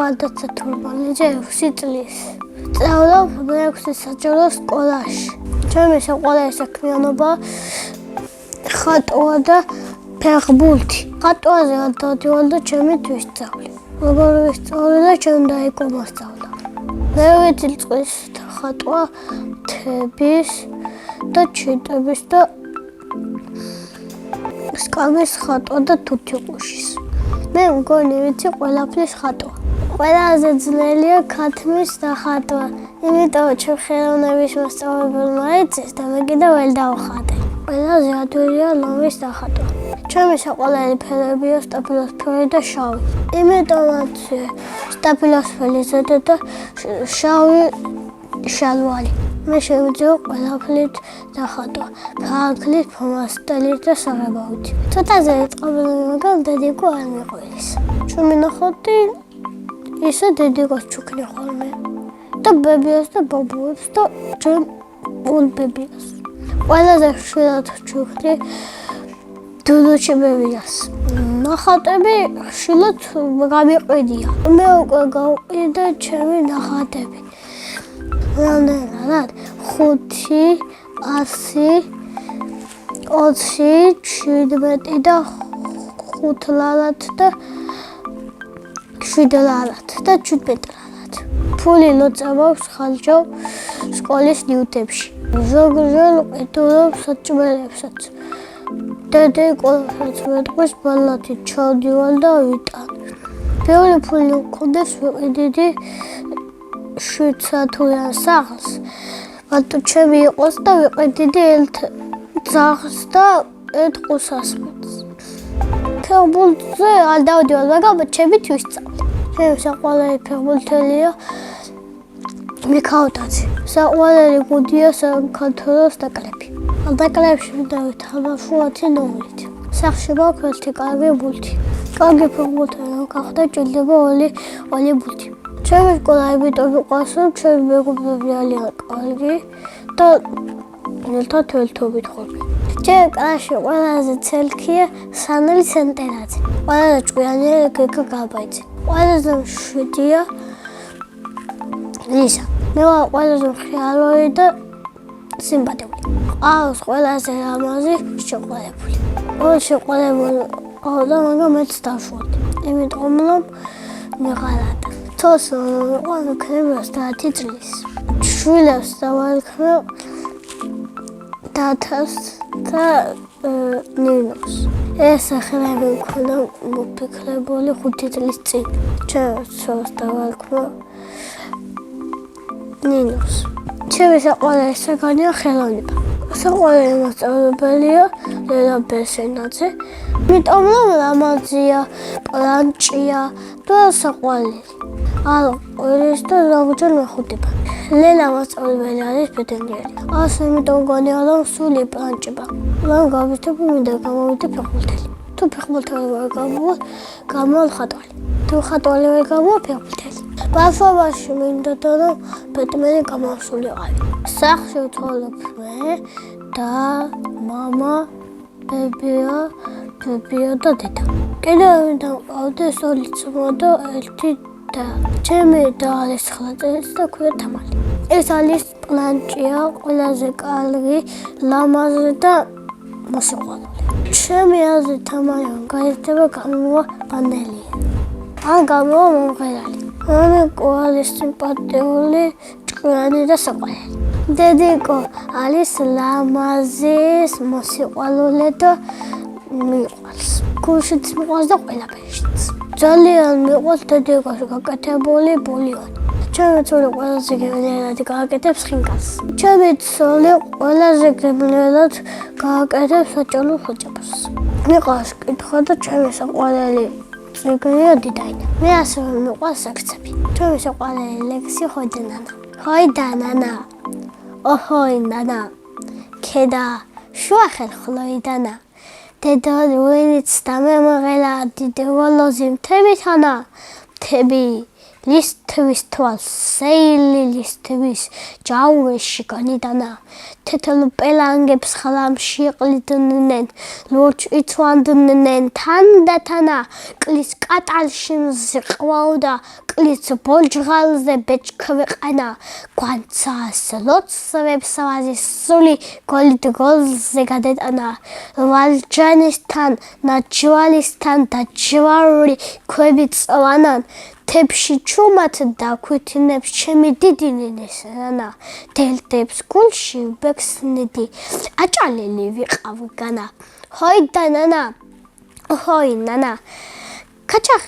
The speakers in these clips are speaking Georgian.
გადაცა თურმალიძე 6 წლის. სწავლობ მე-6 საჯარო სკოლაში. ჩემი საყვარელი საქმიანობა ხატვა და ფეხბურთი. ხატვაზე გადავდივარ ჩემი თვისწავლი. როგორ ვისწავლე და ჩემ დაიკო მასწავლა. მე ვიცი წყლის ხატვა, თების და ჩიტების და სკამის ხატვა და თუთიყუშის. მე მგონი ვიცი ყველაფრის ხატვა. ყველაზე ძნელია ქათმის დახატვა. იმიტომ ჩემ ხელოვნების მასწავლებელმა იცის და მე კიდევ ვერ დავხატე. ყველაზე ადვილია ლომის დახატვა. ჩემი საყვარელი ფერებია სტაფილოსფერი და შავი. იმიტომაც სტაფილოსფერი ზედა და შავი შალვარი. მე შევიძლია ყველაფრით დახატვა. ფარგლით, ფლომასტერით და საღებავით. ცოტაზე წყობილი, მაგრამ დედიკო არ მიყვირის. ჩემი ნახატი ისე დედიკოს ჩუქნი ხოლმე. და ბებიას და ბაბუებს და ჩემ ბებიას. ყველაზე ხშირად ჩუქნი დუდუჩი ბებიას. ნახატები ხშირად გამიყვიდია. მე უკვე გავყიდე ჩემი ნახატები. რამდენად 5, 100, 20, 17 და 5 ლალათ და 7 ლალათ და 17 ლალათ. ფული ლოცავავს ხალჯავ სკოლის ნიუტებში. ზოგჯერ ყიდულობ საჭმელებსაც. დედი ყველაფერს მეტყვის ბალათით ჩავდივარ და ვიტან. ბევრი ფული მქონდეს ვიყიდიდი 7 საათიან სახლს. მარტო ჩემი იყოს და ვიყიდიდი ერთ ძაღლს და ერთ ყუსასმეთს. ფეხბურთზე არ დავდივარ, მაგრამ ჩემი თვისწავლი. ჩემი საყვარელი ფეხბურთელია მიქაუტაძე. საყვარელი გუნდია საქართველოს ნაკრები. ნაკრებში დავთამაშ 10 ნომრით. სახლში მაქვს ერთი კარგი ბურთი. კარგი ფეხბურთელი გახდა ჭირდება 2 ბურთი. ჩემი სკოლა იმიტომ მიყვარს, რომ ჩემი მეგობრები არიან კარგი და ერთად ველთობით ხოლმე. ჩემი კლასში ყველაზე ცელქია სანელი სენტერაძე. ყველაზე ჭკვიანია გეგა გაბაიძე. ყველაზე მშვიდია ლიზა. მე ვარ ყველაზე მხიარული და სიმპათიური. ყავს ყველაზე ლამაზი შეყვარებული. ორი შეყვარებული ყავდა, მაგრამ მეც დავშორდი. იმიტომ რომ მიღალატა. თოს ვიყავ ქრებას 10 წლის. შვილებს დავარქმე დათას და ნინოს. ეს სახელები მქონდა მოფიქრებული 5 წლის წინ. ჩემს დავარქმე ნინოს. ჩემი საყვარელი საგანია ხელოვნება. საყვარელი მასწავლებელია ლელა ბესენაძე. იმიტომ რომ ლამაზია, პლანჭია და საყვარელი. ალ ყურის და ზოგჯერ მეხუთება. ლელა მასწავლებელი არის ბედნიერი. ასე იმიტომ მგონია რომ სული პლანჭება. ლამ გავიტებ მინდა გამოვიდე ფეხბურთელი. თუ ფეხბურთელი ვერ გამოვა, გამოვა ხატვალი. თუ ხატვალი ვერ გამოვა ფეხბურთელი. ბავშვობაში მინდა რომ ბეტმენი გამოსულიყავი. სახლში ვცხოვრობ მე და მამა, ბებია და დედა. კიდევ მინდა მყავდეს 2 ძმა და 1 და ჩემი და არის 9 წელს და ქვია თამარი. ეს არის პლანჭია, ყველაზე კარგი, ლამაზი და მოსიყვარული. ჩემი აზრით თამარი გაიზრდება გამოვა ბანელია. ან გამოვა მომღერალი. მე ყოველი სიმპათიური, ჭკვიანი და საყვარელი. დედიკო არის ლამაზი, მოსიყვარული და მიყვარს. გულშიც მიყვარს და ყველაფერშიც. ძალიან მიყვარს დედიკოში გაკეთებული ბულიონი. ჩემი ცოლი ყველაზე გემრიელად გააკეთებს ხინკალს. ჩემი ცოლი ყველაზე გემრიელად გააკეთებს საჭალო ხოჭაპს. მიყვარს კითხვა და ჩემი საყვარელი წიგნია დიდაინა. მე ასევე მიყვარს ლექსები. ჩემი საყვარელი ლექსი ხოი ნანა. ხოი ნანა. ოჰოი ნანა. ქედა შუა ხელხლოი ნანა. დედა ვინიც დამემღელა დიდ ველოზე მთებითანა. მთები ლისტვის თვალს სეილილისტვის ჯაუეში განიდანა თეთრ პელანგებს ხლამში ყლიდნენ ლურჯ იცვანდნენ თანდათანა კლის კატალში მზიყვაოდა კლის ბოჯღალზე ბეჭქვეყანა გვანცას ლოცვებს ვაზის სული გოლით გოლზე გადეტანა ვალჯანისთან ნაჯვალისთან დაჯვარი ქვები წვანან თებში ჩუმად დაქვითინებს ჩემი დიდი ნინესანა დელდებს გულში ვბექსნიდი აჭალელი ვიყავ განა ჰოი დანანა ჰოი ნანა კაჭახ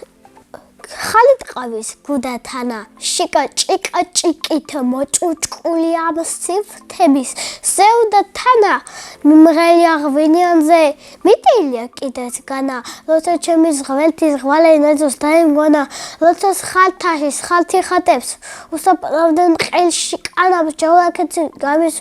ხალით ყავის გუდათანა შიკა ჭიკა ჭიკით მოჭუჭკული ამ სიფთების სევდათანა მიმღელი აღვინიანზე მიტილია კიდეც განა როცა ჩემი ზღველთის ღვალე ნაძოს დაემგონა როცა ხალთაშის ხალთი ხატებს უსაფრავდნენ ყელში კანავს ჯავაკეთს გამის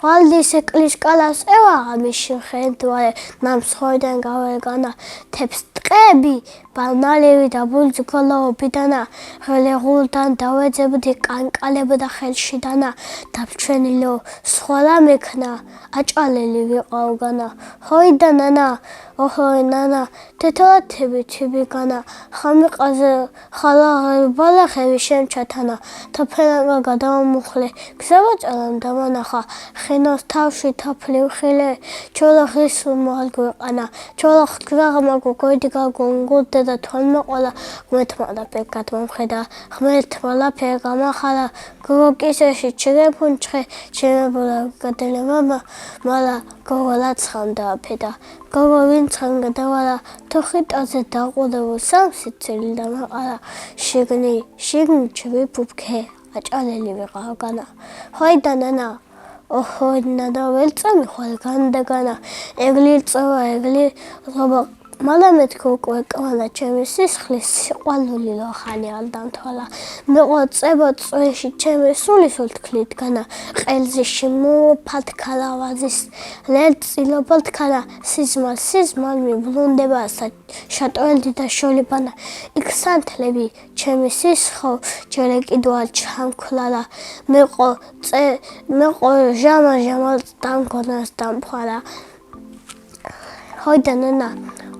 ვალდის ეკლის კალას ევაღა მიში ხედვარე ნამსხოიდან გაველგანა თებს ტყები ბანალევი და ბულძგოლაობიდანა ღელეღულთან დავეძებდი კანკალებდა ხელშიდანა დაბჩენილო სხვალა მექნა აჭალელი ვიყავ განა ჰოი დანანა ოჰოი ნანა თეთრათები თიბიგანა ხამიყაზე ხალაღები ბალახები შემჩათანა თაფელანგა გადამუხლე გზავაჭალამ დამანახა ხინოს თავში თაფლი ხილე ჩოლახის მალგვეყანა ჩოლახ გზაღმაგო გოიდგა გონგუდე და თვალმეყოლა ღმერთმა და პეკად მომხედა ღმერთმა ლაფე გამახალა გოგისეში ჩერეფუნჩხე ჩერებულა გადელება მალა გოგოლაცხამდა აფედა გოგო ვინცხან გადავალა თოხიტაზე დაყუდებულ სამსიცილი და მაყარა შიგნი ჩები ფუფქე აჭალელი ვიყავ განა ჰოი დანანა ოჰოი ნანა ველწამი ხვალ განდაგანა ეგლი წვა ეგლი ღობა მალამეთქო უკვე კვალა ჩემი სისხლის სიყვარული ლოხანი ალდამთვალა მეყო წება წვეში ჩემი სულის უთქლით განა ყელზე შემოფათქალა ვაზის ლერწილობალთქალა სიზმალ მიბრუნდება შატოელდი და შოლიბანა იქ სანთლები ჩემი სისხო ჯერე კიდვალ ჩამქლალა მეყო ჟამა დამქონას დამფარა ჰოი დანანა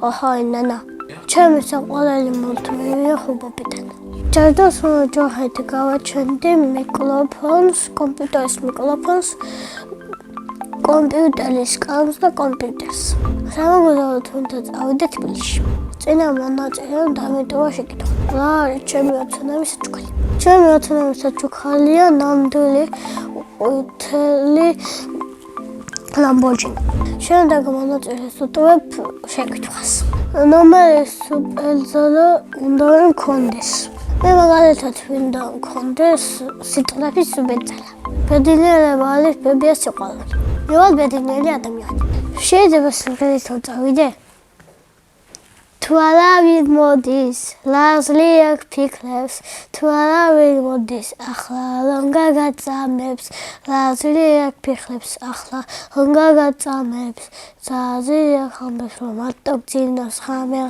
ოჰოი ნანა ჩემი საყვარელი მულტმეdia ხუბობიდან ჯადოს ჯოხეთ გავაჩენდი მიკროფონს კომპიუტერის მიკროფონს კომპიუტერის კამს და კომპიუტერს სამაგულოდ უნდა წავიდე თბილისში წინა მონაწილე დამეტოვა შეკითხვა რა არის ჩემი ოცნების საჩუქარი ჩემი ოცნების საჩუქარია ნამდვილი უთელი Lamborghini. შემდეგ მონაწილეს უტოვებ შეკითხვას. ნომერი სუპერზოლა უნდა მქონდეს. მე მაგალითად მინდა მქონდეს სიტყვების სუბეძალა. ბედნიერება არის ბებია სიყვარული. მე ვარ ბედნიერი ადამიანი. შეიძლება სიმღერით წავიდე? თუ არავინ მოდის, ლაზლი აქ ფიქრებს, თუ არავინ მოდის, ახლა რომ გაგაწამებს, ლაზლი აქ ფიქრებს, ახლა რომ გაგაწამებს, ზაზი აქ ამბობს, რომ მარტო გძინავს ღამე